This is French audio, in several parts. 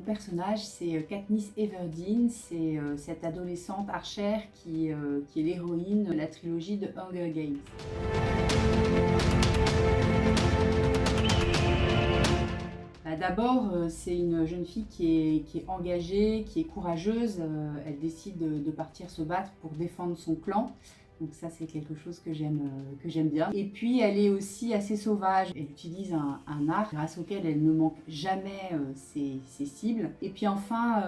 mon personnage, c'est Katniss Everdeen. C'est cette adolescente archère qui est l'héroïne de la trilogie de Hunger Games. D'abord, c'est une jeune fille qui est engagée, qui est courageuse. Elle décide de partir se battre pour défendre son clan. Donc ça, c'est quelque chose que j'aime bien. Et puis, elle est aussi assez sauvage. Elle utilise un arc grâce auquel elle ne manque jamais ses cibles. Et puis enfin,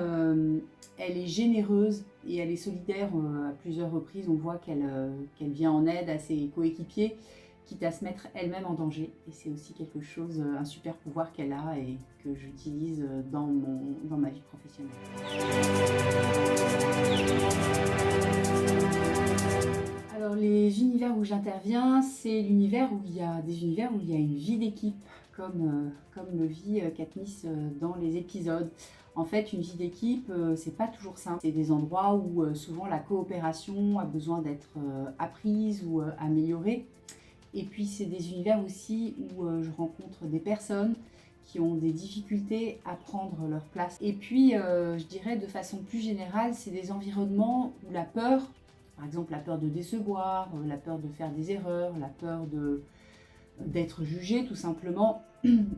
elle est généreuse et elle est solidaire à plusieurs reprises. On voit qu'elle vient en aide à ses coéquipiers, quitte à se mettre elle-même en danger. Et c'est aussi quelque chose, un super pouvoir qu'elle a et que j'utilise dans ma vie professionnelle. Alors les univers où j'interviens, c'est l'univers où il y a des univers où il y a une vie d'équipe, comme le vit Katniss dans les épisodes. En fait, une vie d'équipe, c'est pas toujours simple. C'est des endroits où souvent la coopération a besoin d'être apprise ou améliorée. Et puis c'est des univers aussi où je rencontre des personnes qui ont des difficultés à prendre leur place. Et puis je dirais de façon plus générale, c'est des environnements où la peur, par exemple la peur de décevoir, la peur de faire des erreurs, la peur d'être jugé tout simplement,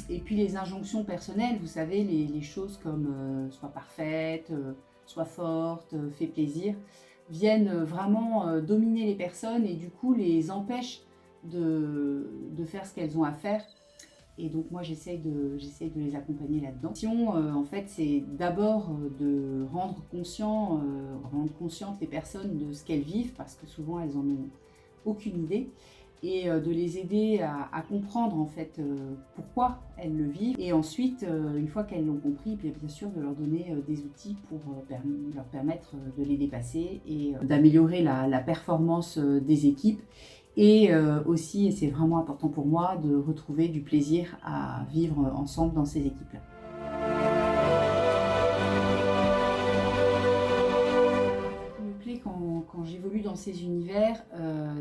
et puis les injonctions personnelles, vous savez, les choses comme sois parfaite, sois forte, fais plaisir, viennent vraiment dominer les personnes et du coup les empêchent de faire ce qu'elles ont à faire. Et donc moi j'essaye de les accompagner là-dedans. En fait, c'est d'abord de rendre conscientes les personnes de ce qu'elles vivent, parce que souvent elles en ont aucune idée, et de les aider à comprendre en fait pourquoi elles le vivent. Et ensuite, une fois qu'elles l'ont compris, bien sûr de leur donner des outils pour leur permettre de les dépasser et d'améliorer la performance des équipes. Et aussi, et c'est vraiment important pour moi, de retrouver du plaisir à vivre ensemble dans ces équipes-là. Ce qui me plaît quand j'évolue dans ces univers,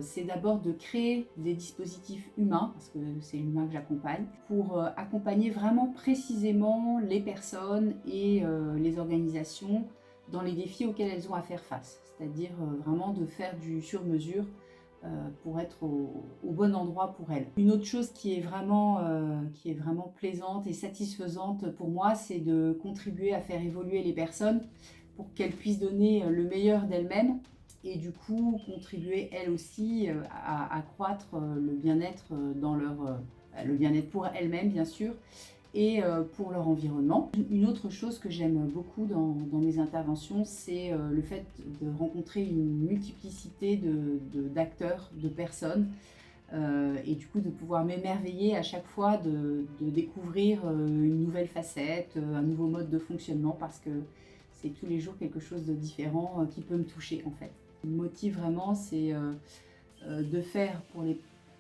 c'est d'abord de créer des dispositifs humains, parce que c'est l'humain que j'accompagne, pour accompagner vraiment précisément les personnes et les organisations dans les défis auxquels elles ont à faire face. C'est-à-dire vraiment de faire du sur-mesure pour être au bon endroit pour elles. Une autre chose qui est vraiment plaisante et satisfaisante pour moi, c'est de contribuer à faire évoluer les personnes pour qu'elles puissent donner le meilleur d'elles-mêmes et du coup contribuer elles aussi à accroître le bien-être le bien-être pour elles-mêmes bien sûr, et pour leur environnement. Une autre chose que j'aime beaucoup dans mes interventions, c'est le fait de rencontrer une multiplicité d'acteurs, de personnes, et du coup de pouvoir m'émerveiller à chaque fois de découvrir une nouvelle facette, un nouveau mode de fonctionnement, parce que c'est tous les jours quelque chose de différent qui peut me toucher en fait. Ce qui me motive vraiment, c'est de faire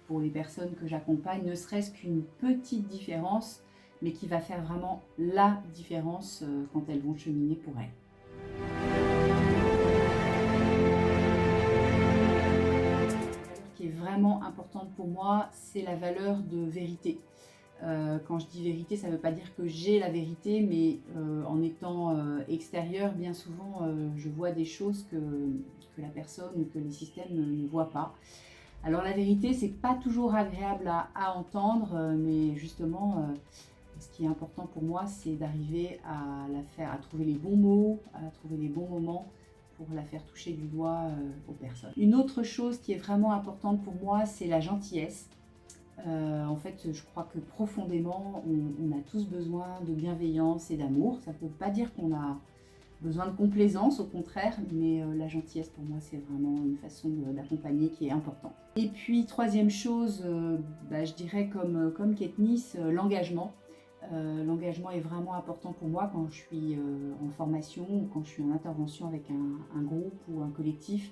pour les personnes que j'accompagne, ne serait-ce qu'une petite différence, mais qui va faire vraiment la différence quand elles vont cheminer pour elles. La valeur qui est vraiment importante pour moi, c'est la valeur de vérité. Quand je dis vérité, ça ne veut pas dire que j'ai la vérité, mais en étant extérieure, bien souvent, je vois des choses que la personne ou que les systèmes ne voient pas. Alors la vérité, c'est pas toujours agréable à entendre, mais justement, ce qui est important pour moi, c'est d'arriver à trouver les bons mots, à trouver les bons moments pour la faire toucher du doigt aux personnes. Une autre chose qui est vraiment importante pour moi, c'est la gentillesse. En fait, je crois que profondément, on a tous besoin de bienveillance et d'amour. Ça ne veut pas dire qu'on a besoin de complaisance, au contraire, mais la gentillesse pour moi, c'est vraiment une façon d'accompagner qui est importante. Et puis, troisième chose, je dirais comme Katniss, l'engagement. L'engagement est vraiment important pour moi quand je suis en formation ou quand je suis en intervention avec un groupe ou un collectif.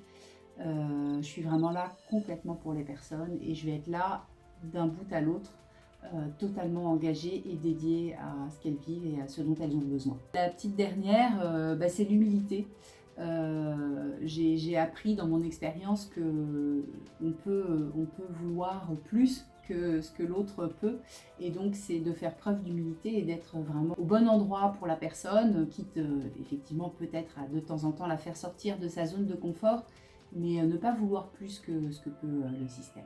Je suis vraiment là complètement pour les personnes et je vais être là d'un bout à l'autre, totalement engagée et dédiée à ce qu'elles vivent et à ce dont elles ont besoin. La petite dernière, c'est l'humilité. J'ai appris dans mon expérience qu'on peut vouloir plus ce que l'autre peut. Et donc, c'est de faire preuve d'humilité et d'être vraiment au bon endroit pour la personne, quitte effectivement peut-être à de temps en temps la faire sortir de sa zone de confort, mais ne pas vouloir plus que ce que peut le système.